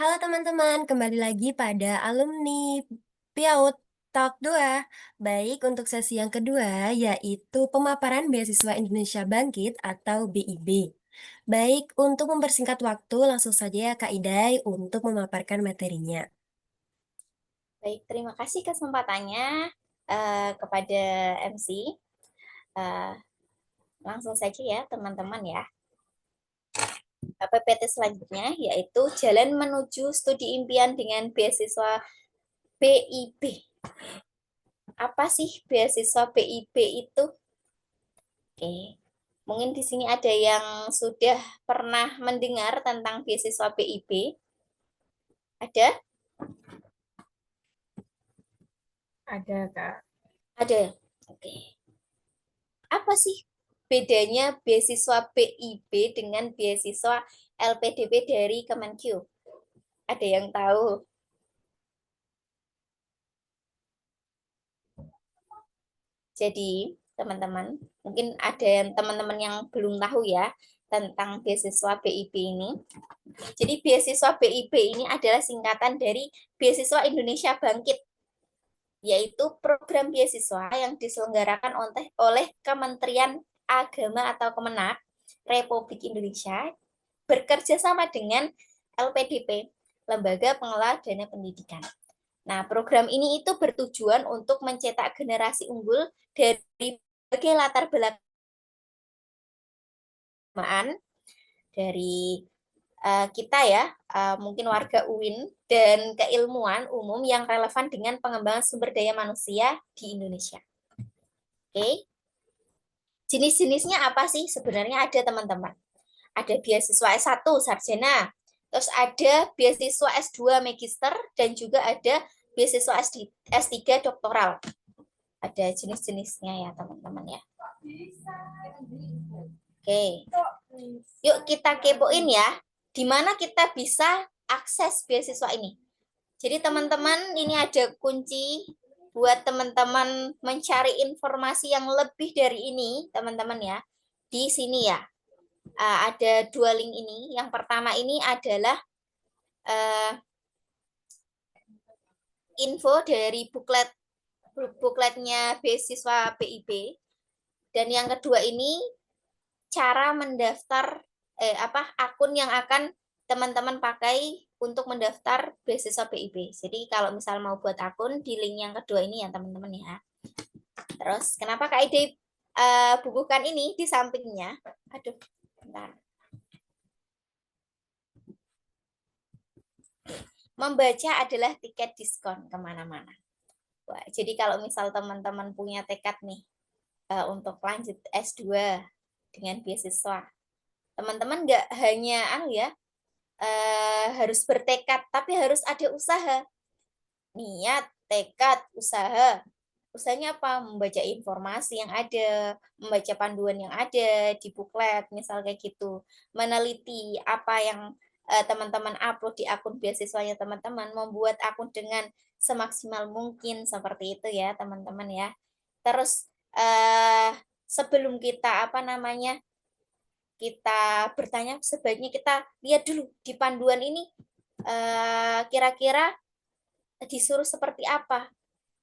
Halo teman-teman, kembali lagi pada alumni Piaut Talk 2. Baik, untuk sesi yang kedua, yaitu pemaparan beasiswa Indonesia Bangkit atau BIB. Baik, untuk mempersingkat waktu, langsung saja ya Kak Idai untuk memaparkan materinya. Baik, terima kasih kesempatannya kepada MC. Eh, Langsung saja ya teman-teman ya. PPT selanjutnya yaitu Jalan Menuju Studi Impian dengan Beasiswa BIB. Apa sih beasiswa BIB itu? Oke, mungkin di sini ada yang sudah pernah mendengar tentang beasiswa BIB. Ada? Ada, Kak. Ada. Oke. Apa sih bedanya beasiswa BIB dengan beasiswa LPDP dari Kemenq? Ada yang tahu? Jadi, teman-teman, mungkin ada yang teman-teman yang belum tahu ya tentang beasiswa BIB ini. Jadi, beasiswa BIB ini adalah singkatan dari Beasiswa Indonesia Bangkit, yaitu program beasiswa yang diselenggarakan oleh Kementerian Agama atau Kemenak Republik Indonesia bekerja sama dengan LPDP, Lembaga Pengelola Dana Pendidikan. Nah, program ini itu bertujuan untuk mencetak generasi unggul dari berbagai latar belakang dari kita ya, mungkin warga UIN dan keilmuan umum yang relevan dengan pengembangan sumber daya manusia di Indonesia. Oke, jenis-jenisnya apa sih? Sebenarnya ada teman-teman. Ada beasiswa S1 sarjana, terus ada beasiswa S2 magister, dan juga ada beasiswa S3 doktoral. Ada jenis-jenisnya ya teman-teman ya. Oke, yuk kita kepoin ya, di mana kita bisa akses beasiswa ini. Jadi teman-teman ini ada kunci buat teman-teman mencari informasi yang lebih dari ini, teman-teman ya. Di sini ya, ada dua link ini. Yang pertama ini adalah info dari bukletnya beasiswa BIB. Dan yang kedua ini cara mendaftar akun yang akan teman-teman pakai untuk mendaftar beasiswa BIB. Jadi kalau misal mau buat akun di link yang kedua ini ya teman-teman ya. Terus kenapa Kak Ide bukukan ini di sampingnya? Aduh, bentar. Membaca adalah tiket diskon kemana-mana. Wah, jadi kalau misal teman-teman punya tekad nih untuk lanjut S2 dengan beasiswa, teman-teman nggak hanya ya harus bertekad, tapi harus ada usaha, niat, tekad, usaha. Usahanya apa? Membaca informasi yang ada, membaca panduan yang ada di buklet, misal kayak gitu. Meneliti apa yang teman-teman upload di akun beasiswanya teman-teman, membuat akun dengan semaksimal mungkin seperti itu ya, teman-teman ya. Terus sebelum kita kita bertanya, sebaiknya kita lihat dulu di panduan ini kira-kira disuruh seperti apa,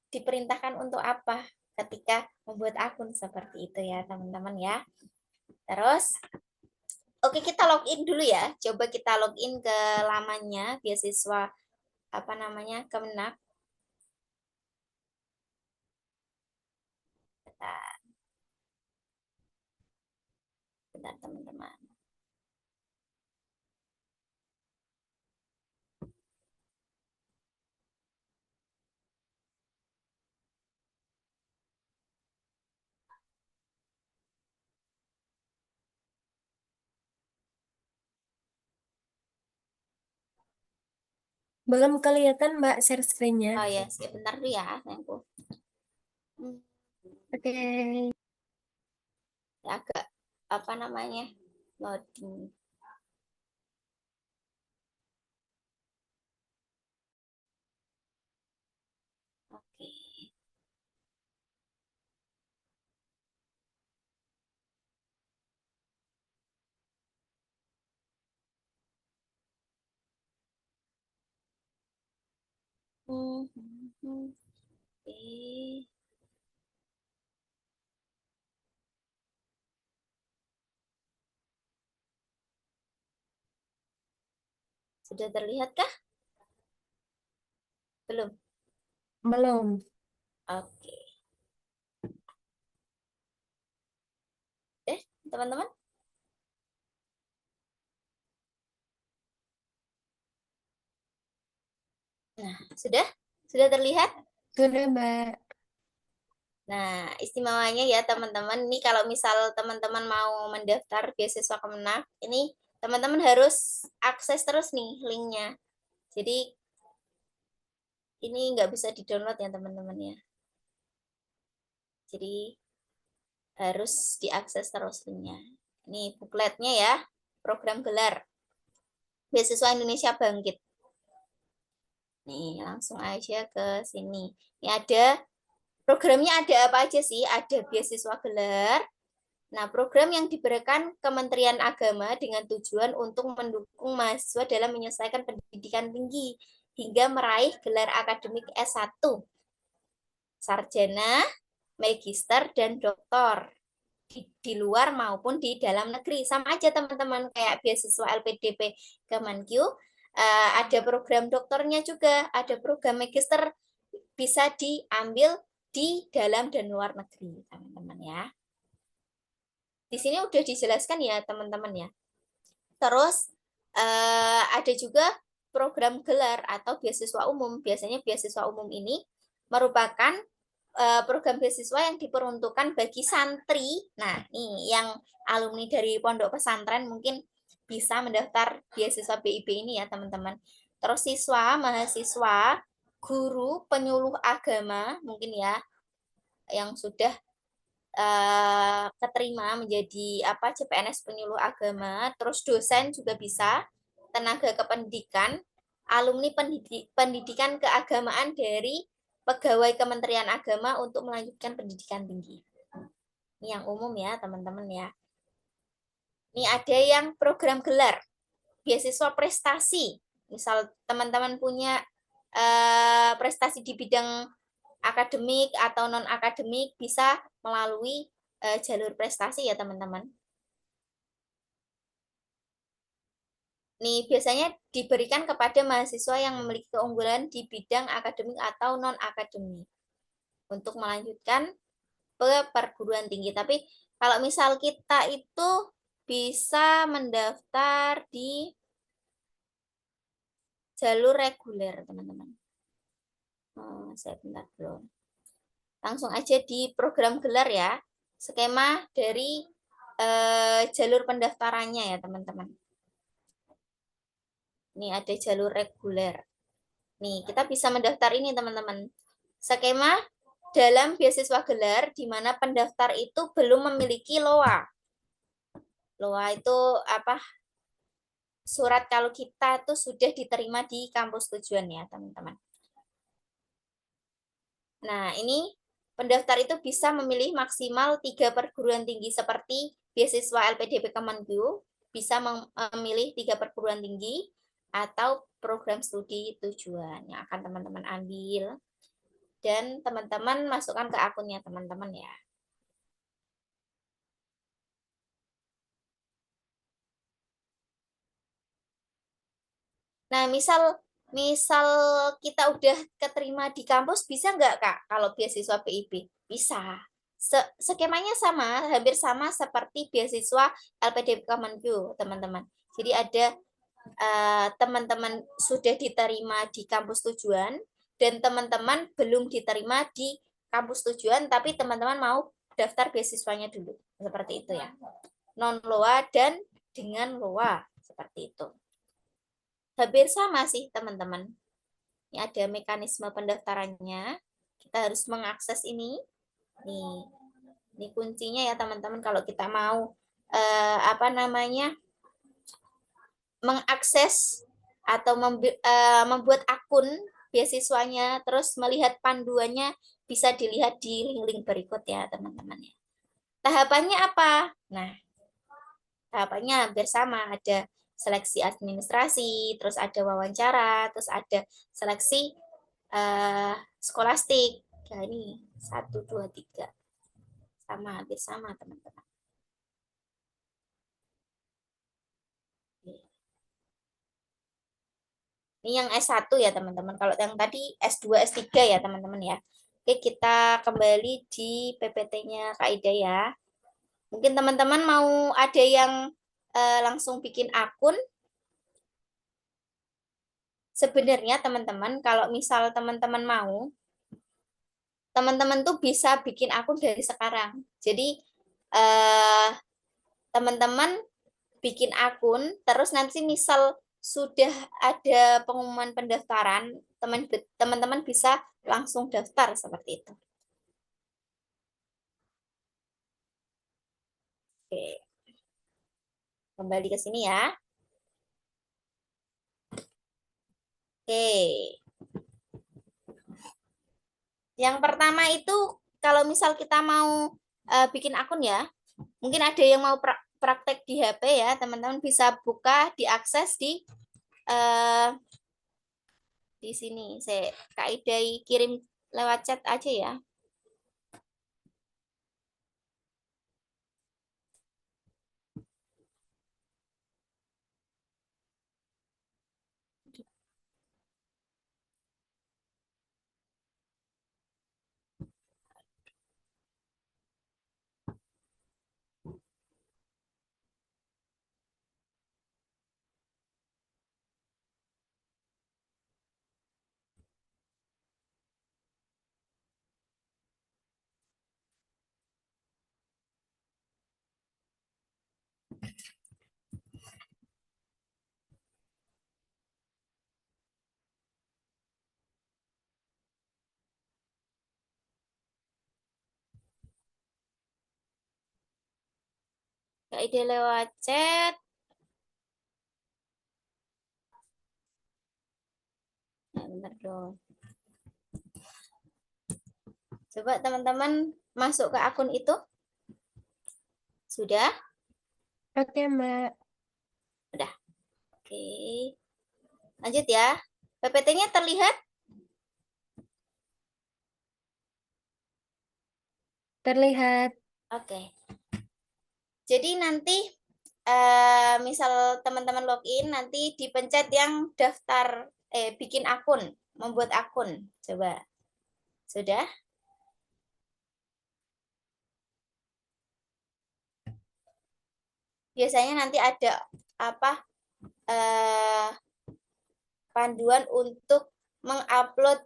diperintahkan untuk apa ketika membuat akun seperti itu ya teman-teman ya. Terus oke, kita login dulu ya. Coba kita login ke lamannya beasiswa Kemenak. Bentar, bentar teman-teman. Belum kelihatan Mbak share screen-nya. Oh ya, sebentar dulu ya, sayangku. Oke. Agak loading. Oke. Oke. Sudah terlihatkah? Belum? Belum. Oke. Teman-teman? Nah, sudah? Sudah terlihat? Sudah, Mbak. Nah, istimewanya ya teman-teman, ini kalau misal teman-teman mau mendaftar beasiswa Kemenag, ini teman-teman harus akses terus nih linknya. Jadi ini nggak bisa di-download ya teman-teman ya. Jadi harus diakses terus linknya. Ini bukletnya ya, program gelar Beasiswa Indonesia Bangkit. Nih, langsung aja ke sini. Ini ada programnya, ada apa aja sih? Ada beasiswa gelar. Nah, program yang diberikan Kementerian Agama dengan tujuan untuk mendukung mahasiswa dalam menyelesaikan pendidikan tinggi hingga meraih gelar akademik S1, sarjana, magister, dan doktor di luar maupun di dalam negeri. Sama aja teman-teman kayak beasiswa LPDP Kemenkyu, ada program doktornya juga, ada program magister, bisa diambil di dalam dan luar negeri, teman-teman ya. Di sini udah dijelaskan ya, teman-teman ya. Terus ada juga program gelar atau beasiswa umum. Biasanya beasiswa umum ini merupakan program beasiswa yang diperuntukkan bagi santri. Nah, nih yang alumni dari pondok pesantren mungkin bisa mendaftar beasiswa BIP ini ya, teman-teman. Terus siswa, mahasiswa, guru, penyuluh agama mungkin ya yang sudah keterima menjadi CPNS penyuluh agama, terus dosen juga bisa, tenaga kependidikan, alumni pendidikan keagamaan dari pegawai Kementerian Agama untuk melanjutkan pendidikan tinggi. Ini yang umum ya, teman-teman ya. Ini ada yang program gelar, beasiswa prestasi. Misal teman-teman punya prestasi di bidang akademik atau non akademik, bisa melalui jalur prestasi ya teman-teman. Nih biasanya diberikan kepada mahasiswa yang memiliki keunggulan di bidang akademik atau non akademik untuk melanjutkan ke perguruan tinggi. Tapi kalau misal kita itu bisa mendaftar di jalur reguler, teman-teman. Saya bentar belum. Langsung aja di program gelar ya. Skema dari jalur pendaftarannya ya, teman-teman. Ini ada jalur reguler. Nih, kita bisa mendaftar ini, teman-teman. Skema dalam beasiswa gelar di mana pendaftar itu belum memiliki LOA. LOA itu apa? Surat kalau kita tuh sudah diterima di kampus tujuan ya, teman-teman. Nah, ini pendaftar itu bisa memilih maksimal 3 perguruan tinggi seperti beasiswa LPDP Kemenkyu, bisa memilih 3 perguruan tinggi atau program studi tujuan yang akan teman-teman ambil. Dan teman-teman masukkan ke akunnya teman-teman ya. Nah, misal misal kita udah keterima di kampus, bisa nggak Kak kalau beasiswa BIP? Bisa. Skemanya sama, hampir sama seperti beasiswa LPDP Kemenkyu, teman-teman. Jadi ada teman-teman sudah diterima di kampus tujuan dan teman-teman belum diterima di kampus tujuan, tapi teman-teman mau daftar beasiswanya dulu. Seperti itu ya. Non LOA dan dengan LOA, seperti itu. Hampir sama sih teman-teman. Ini ada mekanisme pendaftarannya. Kita harus mengakses ini. Nih, ini kuncinya ya teman-teman kalau kita mau mengakses atau membuat akun beasiswanya, terus melihat panduannya, bisa dilihat di link-link berikut ya teman-teman ya. Tahapannya apa? Nah, tahapannya hampir sama, ada seleksi administrasi, terus ada wawancara, terus ada seleksi skolastik. Ya ini 1, 2, 3. Sama, hampir sama teman-teman. Ini yang S1 ya teman-teman. Kalau yang tadi S2, S3 ya teman-teman ya. Oke, kita kembali di PPT-nya Kak Ida ya. Mungkin teman-teman mau ada yang langsung bikin akun. Sebenarnya teman-teman, kalau misal teman-teman mau, teman-teman tuh bisa bikin akun dari sekarang. Jadi eh, teman-teman bikin akun, terus nanti misal sudah ada pengumuman pendaftaran, teman-teman bisa langsung daftar seperti itu. Oke, kembali ke sini ya. Oke, yang pertama itu kalau misal kita mau bikin akun ya, mungkin ada yang mau praktek di HP ya, teman-teman bisa buka, diakses di sini. Saya Kak Ida kirim lewat chat aja ya. Kak Ida lewat chat. Nah, bentar dong. Coba teman-teman masuk ke akun itu. Sudah? Oke, Mbak. Udah. Oke. Lanjut ya. PPT-nya terlihat? Terlihat. Oke. Jadi nanti misal teman-teman login, nanti dipencet yang daftar, bikin akun, membuat akun. Coba. Sudah? Biasanya nanti ada apa panduan untuk mengupload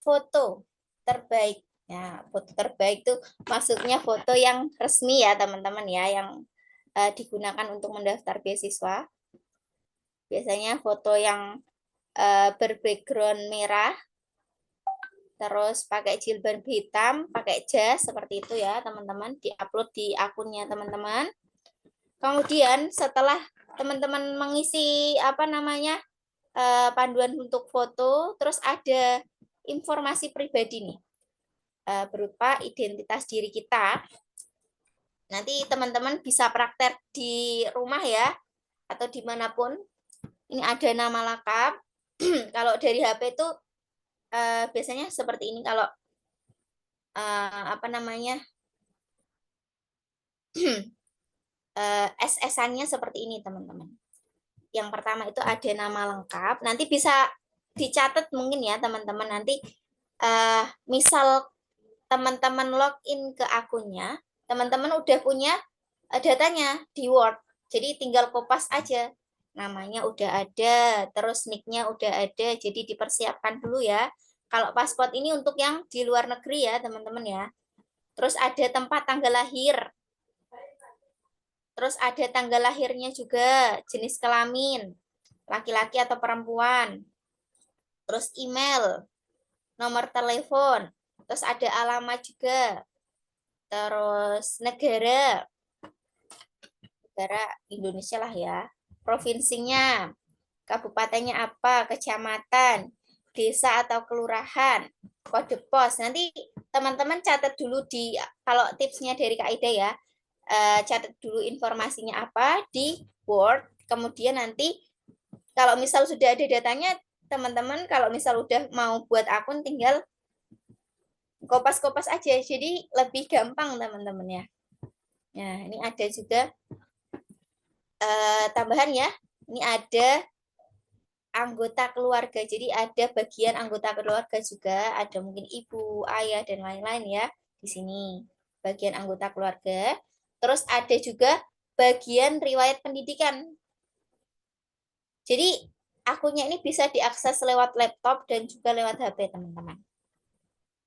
foto terbaik. Ya, foto terbaik itu maksudnya foto yang resmi ya teman-teman ya, yang digunakan untuk mendaftar beasiswa. Biasanya foto yang berbackground merah, terus pakai jilbab hitam, pakai jas seperti itu ya teman-teman, diupload di akunnya teman-teman. Kemudian setelah teman-teman mengisi apa namanya panduan untuk foto, terus ada informasi pribadi nih berupa identitas diri kita. Nanti teman-teman bisa praktek di rumah ya, atau dimanapun. Ini ada nama lengkap. Kalau dari HP itu biasanya seperti ini. Kalau apa namanya SS-annya seperti ini teman-teman. Yang pertama itu ada nama lengkap. Nanti bisa dicatat mungkin ya teman-teman. Nanti misal teman-teman login ke akunnya, teman-teman udah punya datanya di Word. Jadi tinggal kopas aja. Namanya udah ada, terus nick-nya udah ada. Jadi dipersiapkan dulu ya. Kalau paspor ini untuk yang di luar negeri ya, teman-teman ya. Terus ada tempat tanggal lahir. Terus ada tanggal lahirnya juga, jenis kelamin, laki-laki atau perempuan. Terus email, nomor telepon. Terus ada alamat juga. Terus negara Indonesia lah ya. Provinsinya, kabupatennya apa, kecamatan, desa atau kelurahan, kode pos. Nanti teman-teman catat dulu kalau tipsnya dari Kak Ida ya, catat dulu informasinya apa di Word. Kemudian nanti kalau misal sudah ada datanya, teman-teman kalau misal udah mau buat akun tinggal kopas-kopas aja. Jadi lebih gampang teman-teman ya. Nah, ini ada juga tambahan ya. Ini ada anggota keluarga. Jadi ada bagian anggota keluarga juga, ada mungkin ibu, ayah dan lain-lain ya di sini. Bagian anggota keluarga. Terus ada juga bagian riwayat pendidikan. Jadi akunnya ini bisa diakses lewat laptop dan juga lewat HP, teman-teman.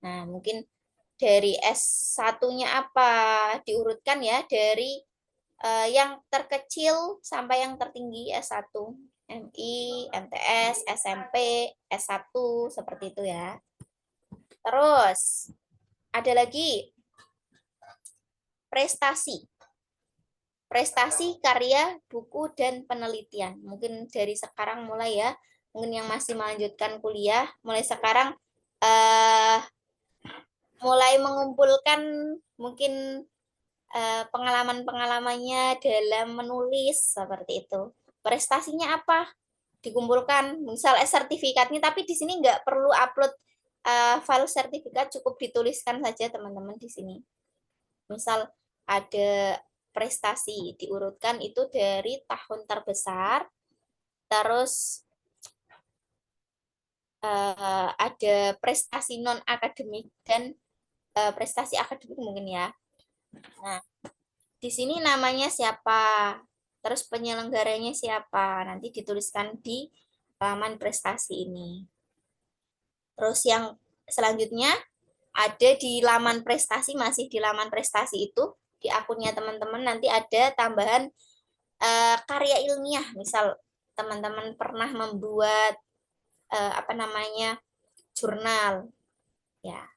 Nah, mungkin dari S1-nya apa diurutkan ya, dari yang terkecil sampai yang tertinggi S1, MI, MTS, SMP, S1 seperti itu ya. Terus ada lagi prestasi. Prestasi karya, buku dan penelitian. Mungkin dari sekarang mulai ya. Mungkin yang masih melanjutkan kuliah, mulai sekarang mulai mengumpulkan mungkin pengalaman-pengalamannya dalam menulis seperti itu. Prestasinya apa? Dikumpulkan, misal sertifikatnya, tapi di sini nggak perlu upload file sertifikat, cukup dituliskan saja teman-teman di sini. Misal ada prestasi diurutkan itu dari tahun terbesar, terus ada prestasi non akademik dan prestasi akademik mungkin ya. Nah, di sini namanya siapa, terus penyelenggaranya siapa, nanti dituliskan di halaman prestasi ini. Terus yang selanjutnya ada di laman prestasi, masih di laman prestasi itu, di akunnya teman-teman nanti ada tambahan karya ilmiah. Misal teman-teman pernah membuat jurnal, ya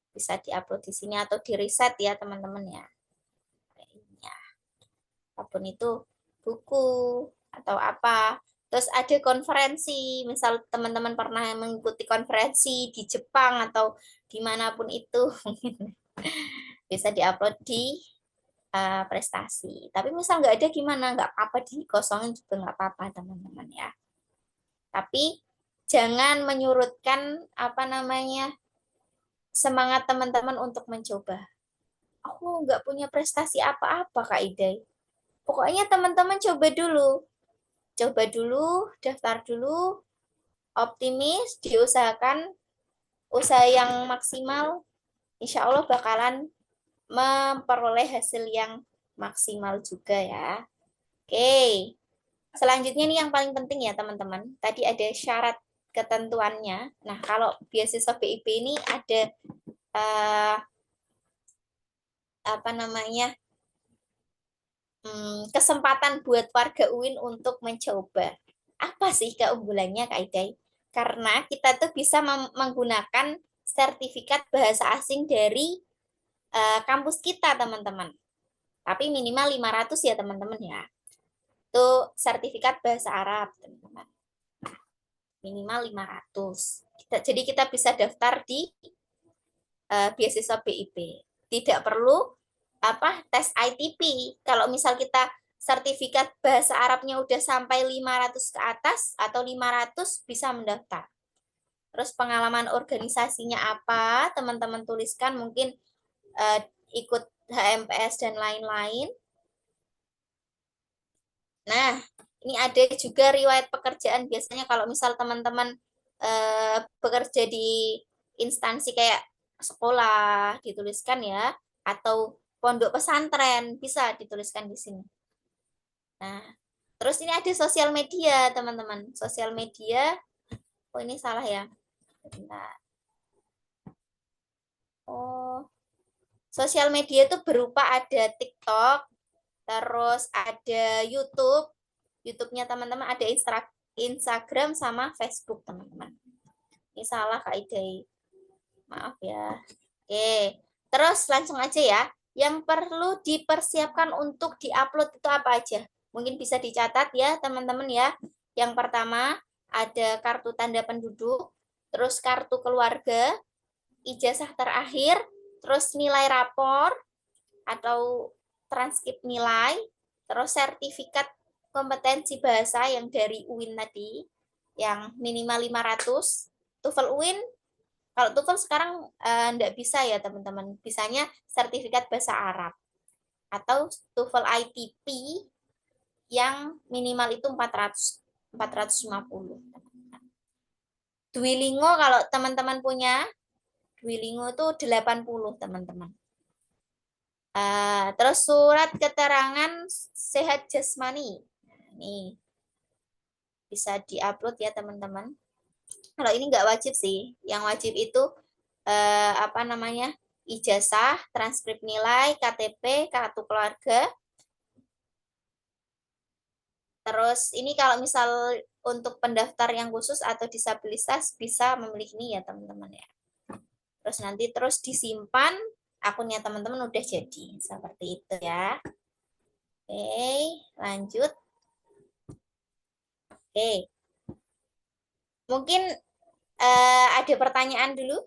bisa diupload di sini atau di riset ya teman-teman ya. Apapun itu, buku atau apa. Terus ada konferensi, misal teman-teman pernah mengikuti konferensi di Jepang atau dimanapun itu, bisa diupload di prestasi. Tapi misal nggak ada gimana, nggak apa-apa, dikosongin juga nggak apa-apa teman-teman ya. Tapi jangan menyurutkan semangat teman-teman untuk mencoba. Aku nggak punya prestasi apa-apa Kak Idai. Pokoknya teman-teman coba dulu, daftar dulu, optimis, diusahakan, usaha yang maksimal, insya Allah bakalan memperoleh hasil yang maksimal juga ya. Oke, selanjutnya nih yang paling penting ya teman-teman. Tadi ada syarat ketentuannya. Nah, kalau beasiswa BIP ini ada eh, apa namanya kesempatan buat warga UIN untuk mencoba. Apa sih keunggulannya Kak Idai? Karena kita tuh bisa menggunakan sertifikat bahasa asing dari kampus kita, teman-teman. Tapi minimal 500 ya, teman-teman ya. Itu sertifikat bahasa Arab, teman-teman. Minimal 500. Jadi kita bisa daftar di beasiswa BIP. Tidak perlu tes ITP. Kalau misal kita sertifikat bahasa Arabnya udah sampai 500 ke atas atau 500 bisa mendaftar. Terus pengalaman organisasinya apa, teman-teman tuliskan, mungkin ikut HMPS dan lain-lain. Nah, ini ada juga riwayat pekerjaan. Biasanya kalau misal teman-teman bekerja di instansi kayak sekolah, dituliskan ya, atau pondok pesantren, bisa dituliskan di sini. Nah, terus ini ada sosial media, teman-teman. Sosial media, oh ini salah ya. Bentar. Oh, sosial media itu berupa ada TikTok, terus ada YouTube. YouTube-nya teman-teman ada Instagram sama Facebook, teman-teman. Ini salah Kak Idai. Maaf ya. Oke, terus langsung aja ya. Yang perlu dipersiapkan untuk diupload itu apa aja? Mungkin bisa dicatat ya teman-teman ya. Yang pertama ada kartu tanda penduduk, terus kartu keluarga, ijazah terakhir, terus nilai rapor atau transkrip nilai, terus sertifikat kompetensi bahasa yang dari UIN tadi. yang minimal 500. TOEFL UIN, kalau TOEFL sekarang enggak bisa ya teman-teman. Bisanya sertifikat bahasa Arab. Atau TOEFL ITP yang minimal itu 400, 450. Duolingo kalau teman-teman punya, Duolingo itu 80 teman-teman. Terus surat keterangan sehat jasmani. Ini bisa diupload ya teman-teman. Kalau ini nggak wajib sih. Yang wajib itu apa namanya? Ijazah, transkrip nilai, KTP, kartu keluarga. Terus ini kalau misal untuk pendaftar yang khusus atau disabilitas bisa memiliki ini ya teman-teman ya. Terus nanti terus disimpan akunnya teman-teman udah jadi seperti itu ya. Oke, lanjut. Oke, mungkin ada pertanyaan dulu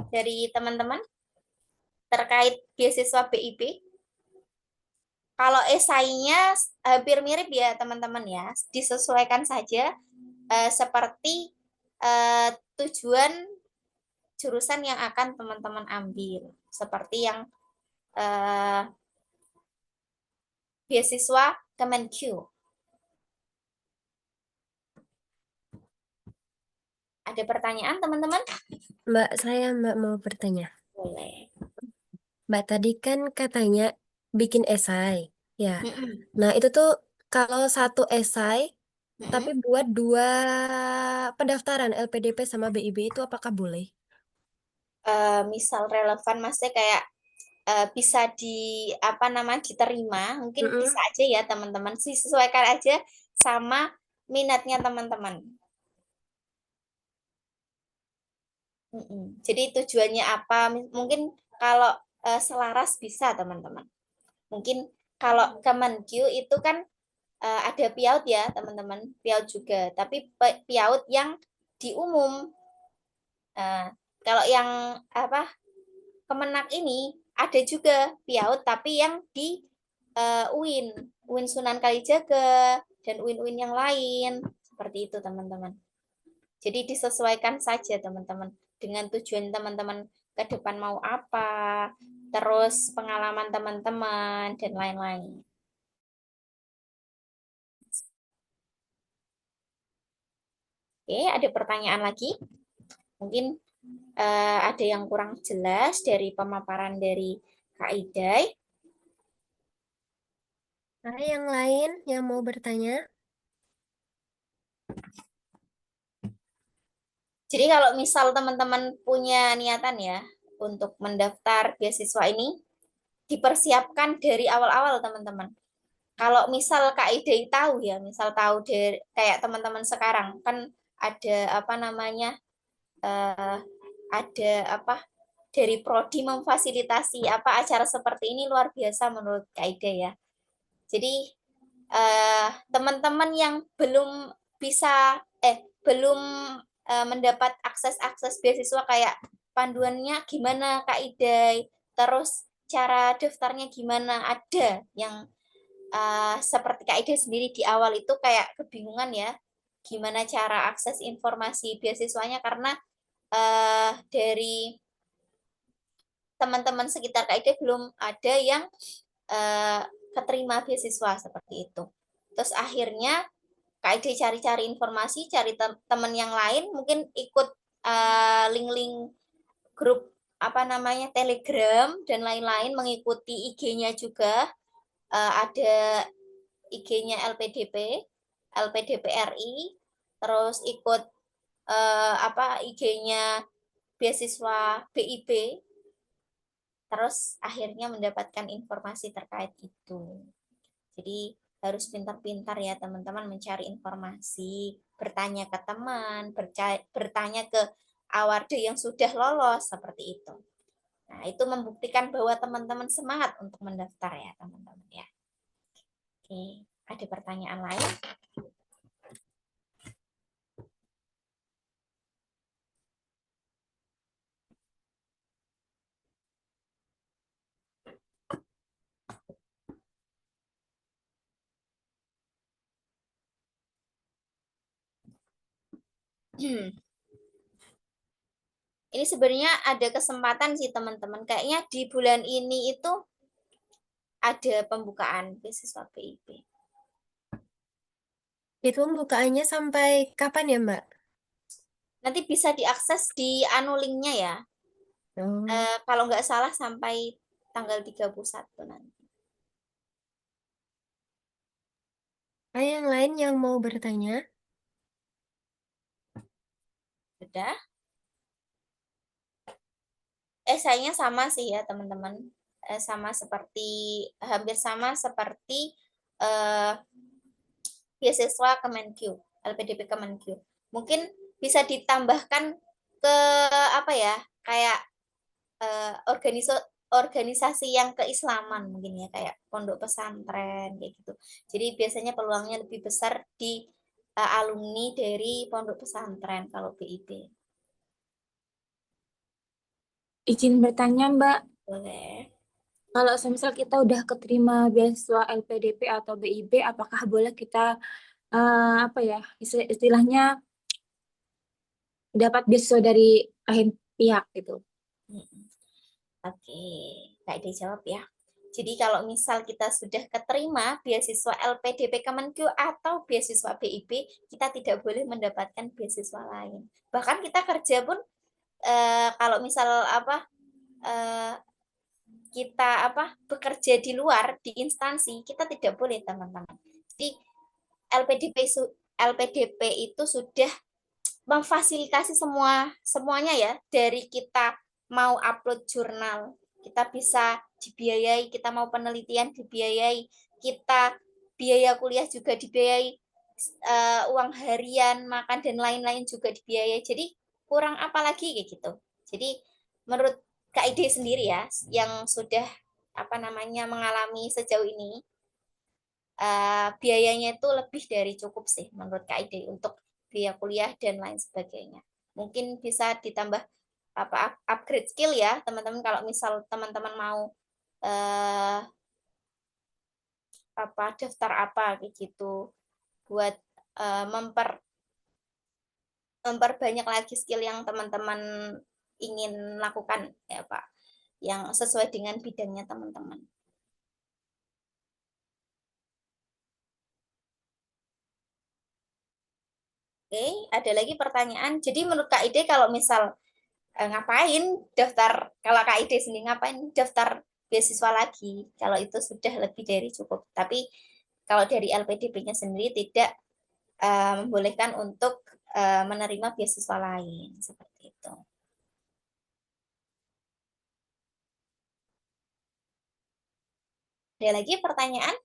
dari teman-teman terkait beasiswa BIP. Kalau esainya hampir mirip ya teman-teman ya, disesuaikan saja seperti tujuan jurusan yang akan teman-teman ambil. Seperti yang beasiswa Kemenq. Ada pertanyaan teman-teman? Mbak, Mbak mau bertanya. Boleh. Mbak tadi kan katanya bikin esai. Ya. Mm-mm. Nah, itu tuh kalau satu esai tapi Mm-mm. buat dua pendaftaran LPDP sama BIB itu apakah boleh? Misal relevan maksudnya kayak bisa di apa namanya diterima, mungkin bisa Mm-mm. aja ya teman-teman, sesuaikan aja sama minatnya teman-teman. Jadi tujuannya apa? Mungkin kalau selaras bisa teman-teman. Mungkin kalau Kemenq itu kan ada PIAUD ya teman-teman, PIAUD juga. Tapi PIAUD yang di umum. Kalau yang apa Kemenak ini ada juga PIAUD tapi yang di UIN, UIN Sunan Kalijaga dan UIN-UIN yang lain seperti itu teman-teman. Jadi disesuaikan saja teman-teman dengan tujuan teman-teman ke depan mau apa, terus pengalaman teman-teman dan lain-lain. Oke, ada pertanyaan lagi? Mungkin ada yang kurang jelas dari pemaparan dari Kak Idai. Ada yang lain yang mau bertanya? Jadi kalau misal teman-teman punya niatan ya untuk mendaftar beasiswa ini, dipersiapkan dari awal-awal teman-teman. Kalau misal Kak Ide tahu ya, misal tahu dari kayak teman-teman sekarang kan ada apa namanya ada apa dari prodi memfasilitasi apa acara seperti ini luar biasa menurut Kak Ide ya. Jadi teman-teman yang belum bisa belum mendapat akses beasiswa kayak panduannya gimana Kak Idai, terus cara daftarnya gimana, ada yang seperti Kak Idai sendiri di awal itu kayak kebingungan ya gimana cara akses informasi beasiswanya karena dari teman-teman sekitar Kak Idai belum ada yang eh, keterima beasiswa seperti itu. Terus akhirnya Kak Ide cari-cari informasi, cari teman yang lain, mungkin ikut link-link grup apa namanya Telegram dan lain-lain, mengikuti IG-nya juga ada IG-nya LPDP, LPDPRI, terus ikut apa IG-nya beasiswa BIP, terus akhirnya mendapatkan informasi terkait itu. Jadi harus pintar-pintar ya teman-teman mencari informasi, bertanya ke teman, bertanya ke awarde yang sudah lolos seperti itu. Nah, itu membuktikan bahwa teman-teman semangat untuk mendaftar ya teman-teman ya. Oke, ada pertanyaan lain? Ini sebenarnya ada kesempatan sih teman-teman. Kayaknya di bulan ini itu ada pembukaan beasiswa BIP. Itu pembukaannya sampai kapan ya, Mbak? Nanti bisa diakses di anu linknya ya. Oh. Kalau nggak salah sampai tanggal 31 nanti. Yang lain yang mau bertanya? Udah. Sayangnya sama sih ya teman-teman. Sama seperti hampir sama seperti eh, beasiswa Kemenq, LPDP Kemenq. Mungkin bisa ditambahkan ke apa ya? Kayak organisasi yang keislaman mungkin ya kayak pondok pesantren kayak gitu. Jadi biasanya peluangnya lebih besar di alumni dari pondok pesantren kalau BIP. Izin bertanya, Mbak, Boleh. kalau semisal kita udah keterima beasiswa LPDP atau BIP, apakah boleh kita apa ya istilahnya dapat beasiswa dari lain pihak gitu? Oke, Kak Ide jawab ya. Jadi kalau misal kita sudah keterima beasiswa LPDP Kemenq atau beasiswa BIP, kita tidak boleh mendapatkan beasiswa lain. Bahkan kita kerja pun kalau misal apa eh, kita bekerja di luar di instansi, kita tidak boleh teman-teman. Jadi LPDP itu sudah memfasilitasi semuanya ya, dari kita mau upload jurnal kita bisa dibiayai, kita mau penelitian dibiayai, kita biaya kuliah juga dibiayai, uang harian makan dan lain-lain juga dibiayai. Jadi kurang apa lagi kayak gitu. Jadi menurut Kak Ide sendiri ya yang sudah mengalami sejauh ini, biayanya itu lebih dari cukup sih menurut Kak Ide untuk biaya kuliah dan lain sebagainya. Mungkin bisa ditambah upgrade skill ya teman-teman kalau misal teman-teman mau eh, daftar apa kayak gitu buat memperbanyak lagi skill yang teman-teman ingin lakukan ya Pak, yang sesuai dengan bidangnya teman-teman. Oke, ada lagi pertanyaan. Jadi menurut Kak Ide kalau misal ngapain daftar, kalau Kak Ide sendiri ngapain daftar beasiswa lagi kalau itu sudah lebih dari cukup. Tapi kalau dari LPDP-nya sendiri tidak membolehkan untuk menerima beasiswa lain seperti itu. Ada lagi pertanyaan?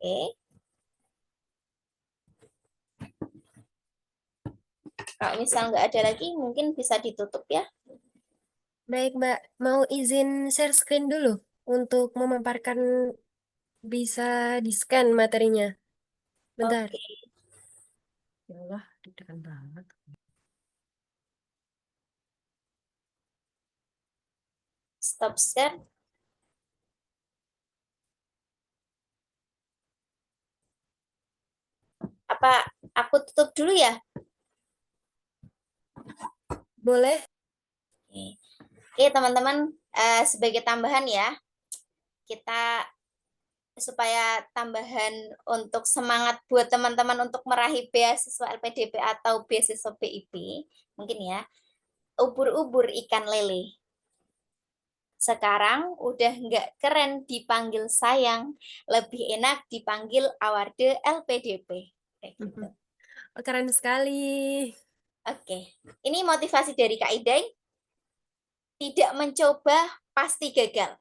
Oke, kalau misal nggak ada lagi mungkin bisa ditutup ya. Baik, Mbak. Mau izin share screen dulu untuk memaparkan bisa di-scan materinya. Bentar. Oke, Ya Allah, deg-degan banget. stop share. Apa aku tutup dulu ya? Boleh? Oke, oke teman-teman, sebagai tambahan ya, kita supaya tambahan untuk semangat buat teman-teman untuk meraih beasiswa LPDP atau beasiswa BIP, mungkin ya, ubur-ubur ikan lele. Sekarang udah nggak keren dipanggil sayang, lebih enak dipanggil Awarde LPDP. Kayak gitu. Keren sekali. Oke, ini motivasi dari Kak Idai, tidak mencoba pasti gagal.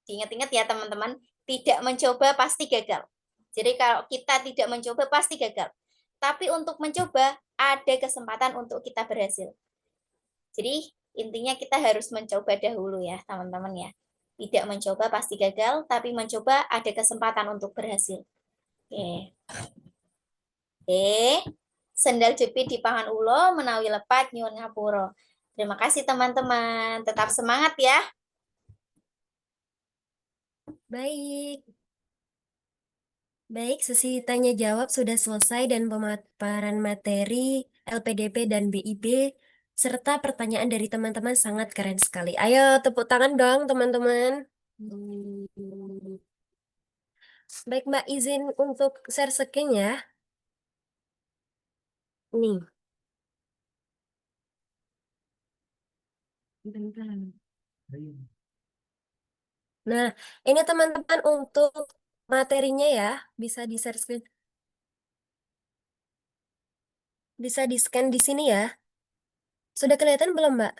Diingat-ingat ya teman-teman, tidak mencoba pasti gagal. Jadi kalau kita tidak mencoba pasti gagal. Tapi untuk mencoba ada kesempatan untuk kita berhasil. Jadi intinya kita harus mencoba dahulu ya teman-teman ya. Tidak mencoba pasti gagal, tapi mencoba ada kesempatan untuk berhasil. Oke. Oke. Sendal jepit di pangan ulo, menawi lepat nyuwun ngapura. Terima kasih teman-teman. Tetap semangat ya. Baik. Baik, sesi tanya jawab sudah selesai dan pemaparan materi LPDP dan BIP serta pertanyaan dari teman-teman sangat keren sekali. Ayo tepuk tangan dong teman-teman. Baik Mbak, izin untuk share screen ya. Nih. Bentar. Nah, ini teman-teman untuk materinya ya, bisa di share screen. Bisa di-scan di sini ya. Sudah kelihatan belum, Mbak?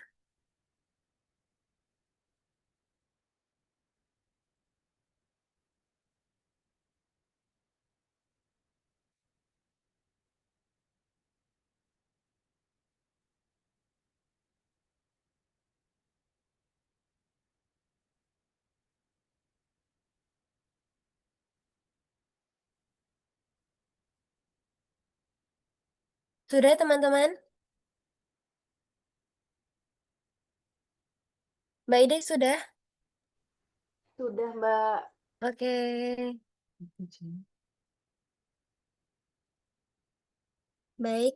Sudah, teman-teman? Mbak Ide sudah? Sudah, Mbak. Oke. Baik,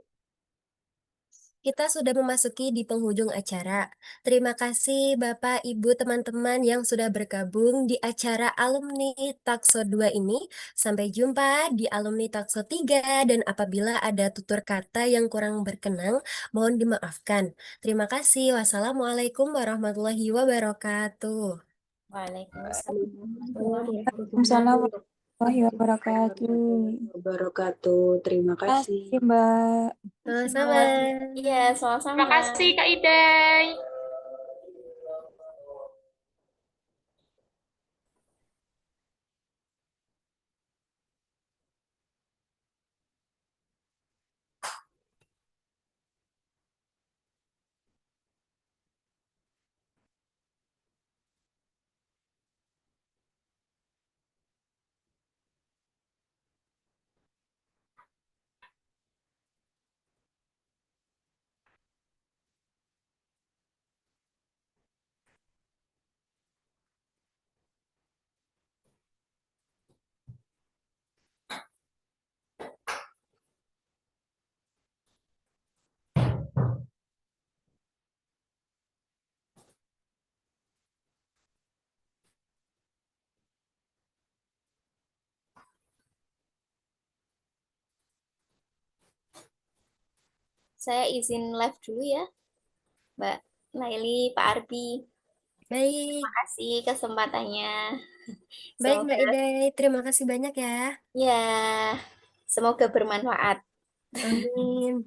kita sudah memasuki di penghujung acara. Terima kasih Bapak, Ibu, teman-teman yang sudah bergabung di acara Alumni Takso 2 ini. Sampai jumpa di Alumni Takso 3 dan apabila ada tutur kata yang kurang berkenan, mohon dimaafkan. Terima kasih. Wassalamualaikum warahmatullahi wabarakatuh. Waalaikumsalam warahmatullahi Waalaikumsalam wabarakatuh. warahmatullahi wabarakatuh. Wabarakatuh. Terima Terima kasih, kasih. Mbak. Sama-sama. Iya, sama-sama. Terima kasih Kak Idai. Saya izin live dulu ya, Mbak Naili, Pak Arbi. Baik, Terima kasih kesempatannya. baik Mbak Semoga Ide. Terima kasih banyak ya. ya, semoga bermanfaat. Amin.